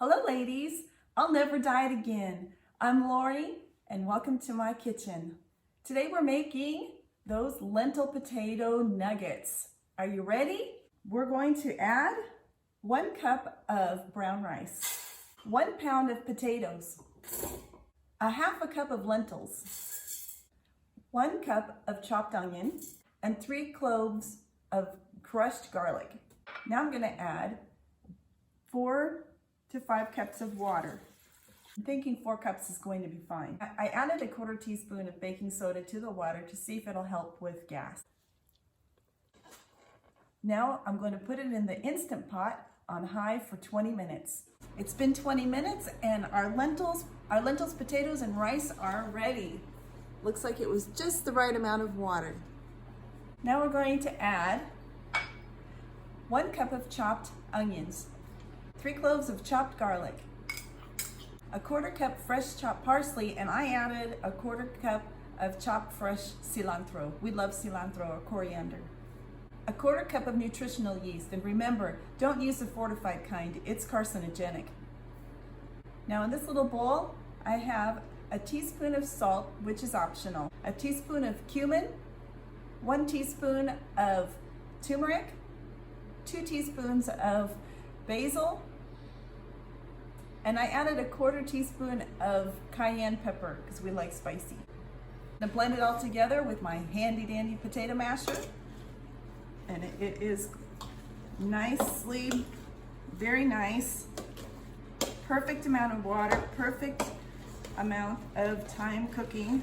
Hello ladies, I'll never diet again. I'm Lori and welcome to my kitchen. Today we're making those lentil potato nuggets. Are you ready? We're going to add 1 cup of brown rice, 1 pound of potatoes, a half a cup of lentils, 1 cup of chopped onion, and 3 cloves of crushed garlic. Now I'm going to add 4 to 5 cups of water. I'm thinking 4 cups is going to be fine. I added a 1/4 teaspoon of baking soda to the water to see if it'll help with gas. Now I'm going to put it in the Instant Pot on high for 20 minutes. It's been 20 minutes and our lentils, potatoes, and rice are ready. Looks like it was just the right amount of water. Now we're going to add 1 cup of chopped onions, 3 cloves of chopped garlic, a 1/4 cup fresh chopped parsley, and I added a 1/4 cup of chopped fresh cilantro. We love cilantro or coriander. A 1/4 cup of nutritional yeast, and remember, don't use the fortified kind, it's carcinogenic. Now in this little bowl, I have a teaspoon of salt, which is optional, a teaspoon of cumin, 1 teaspoon of tumeric, 2 teaspoons of basil, and I added a 1/4 teaspoon of cayenne pepper because we like spicy. I'm gonna blend it all together with my handy dandy potato masher, and it is nicely, very nice, perfect amount of water, perfect amount of time cooking.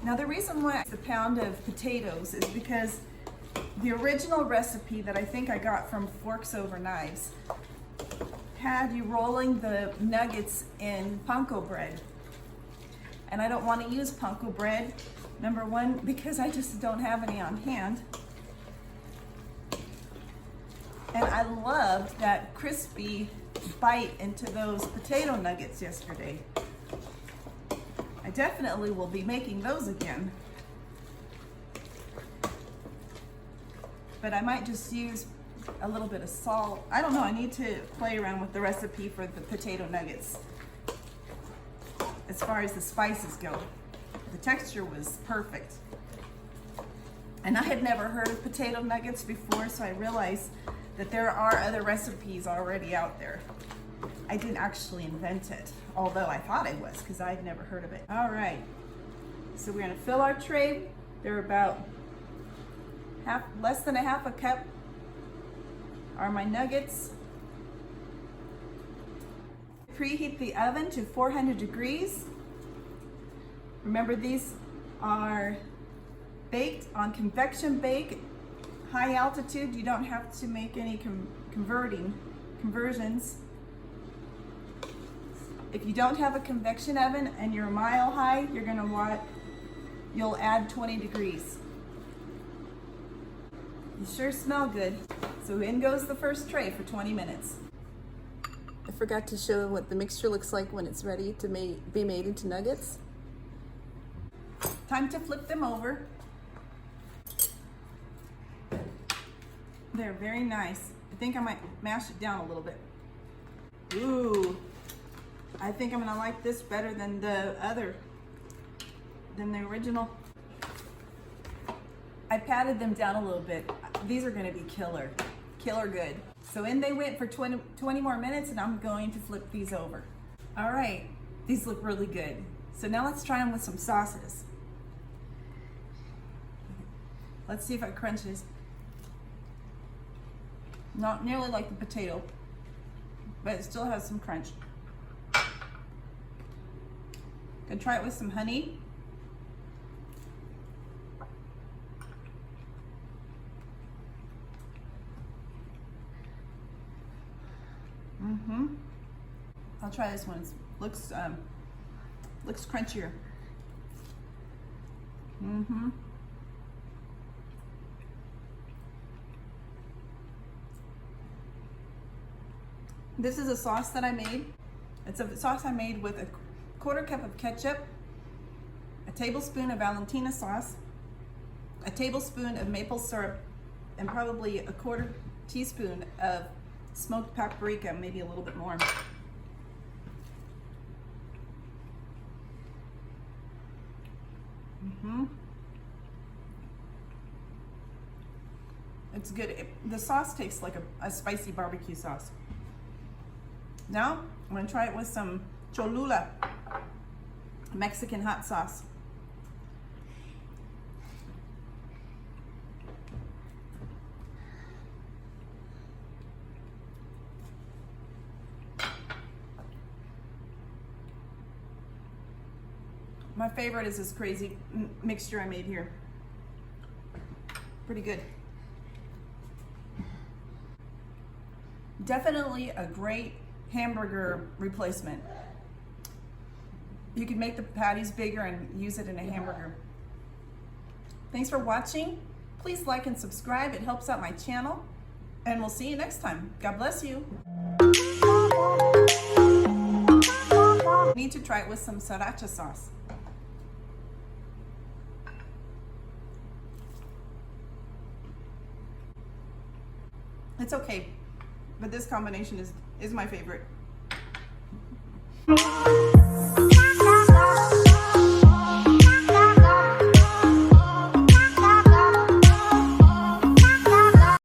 Now the reason why it's a pound of potatoes is because the original recipe that I think I got from Forks Over Knives had you rolling the nuggets in panko bread. And I don't want to use panko bread, number one, because I just don't have any on hand. And I loved that crispy bite into those potato nuggets yesterday. I definitely will be making those again. But I might just use a little bit of salt. I don't know, I need to play around with the recipe for the potato nuggets. As far as the spices go, the texture was perfect. And I had never heard of potato nuggets before, so I realized that there are other recipes already out there. I didn't actually invent it, although I thought I was, because I had never heard of it. All right, so we're gonna fill our tray. They're about less than a half a cup are my nuggets. Preheat the oven to 400 degrees. Remember, these are baked on convection bake, high altitude. You don't have to make any conversions. If you don't have a convection oven and you're a mile high, you'll add 20 degrees. You sure smell good. So in goes the first tray for 20 minutes. I forgot to show what the mixture looks like when it's ready to be made into nuggets. Time to flip them over. They're very nice. I think I might mash it down a little bit. Ooh, I think I'm gonna like this better than the original. I patted them down a little bit. These are gonna be killer good. So in they went for 20 more minutes, and I'm going to flip these over. All right, these look really good. So now let's try them with some sauces. Let's see if it crunches. Not nearly like the potato, but it still has some crunch. Gonna try it with some honey. I'll try this one. It looks crunchier. This is a sauce that I made. It's a sauce I made with a 1/4 cup of ketchup, a tablespoon of Valentina sauce, a tablespoon of maple syrup, and probably a 1/4 teaspoon of smoked paprika, maybe a little bit more. It's good. The sauce tastes like a spicy barbecue sauce. Now, I'm gonna try it with some Cholula, Mexican hot sauce. My favorite is this crazy mixture I made here. Pretty good. Definitely a great hamburger replacement. You can make the patties bigger and use it in a hamburger. Thanks for watching. Please like and subscribe. It helps out my channel. And we'll see you next time. God bless you. Need to try it with some sriracha sauce. It's okay, but this combination is my favorite.